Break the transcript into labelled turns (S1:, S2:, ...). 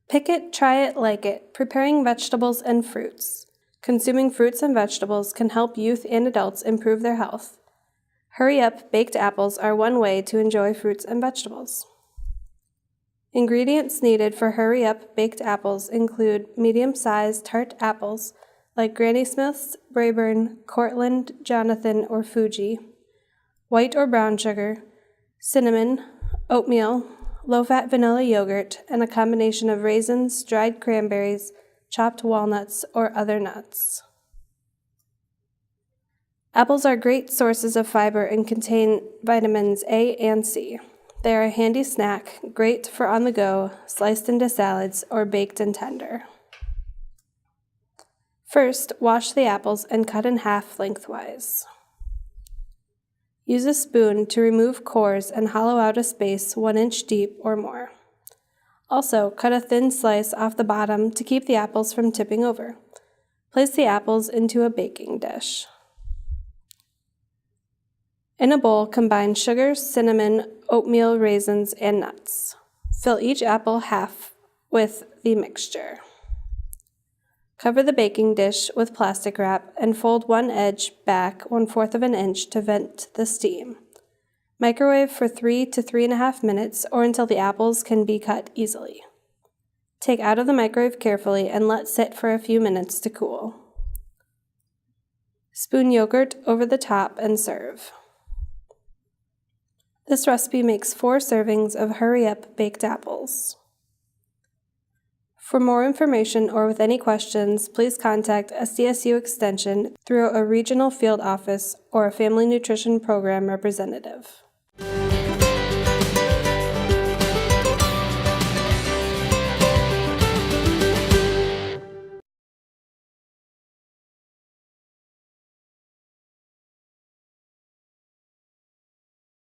S1: Pick it, try it, like it, preparing vegetables and fruits. Consuming fruits and vegetables can help youth and adults improve their health. Hurry up, baked apples are one way to enjoy fruits and vegetables. Ingredients needed for Hurry Up baked apples include medium-sized tart apples like Granny Smith's, Braeburn, Cortland, Jonathan, or Fuji, white or brown sugar, cinnamon, oatmeal, low-fat vanilla yogurt, and a combination of raisins, dried cranberries, chopped walnuts, or other nuts. Apples are great sources of fiber and contain vitamins A and C. They are a handy snack, great for on the go, sliced into salads, or baked and tender. First, wash the apples and cut in half lengthwise. Use a spoon to remove cores and hollow out a space 1 inch deep or more. Also, cut a thin slice off the bottom to keep the apples from tipping over. Place the apples into a baking dish. In a bowl, combine sugar, cinnamon, oatmeal, raisins, and nuts. Fill each apple half with the mixture. Cover the baking dish with plastic wrap and fold one edge back 1/4 of an inch to vent the steam. Microwave for 3 to 3.5 minutes or until the apples can be cut easily. Take out of the microwave carefully and let sit for a few minutes to cool. Spoon yogurt over the top and serve. This recipe makes 4 servings of Hurry Up baked apples. For more information or with any questions, please contact SDSU Extension through a regional field office or a Family Nutrition Program representative.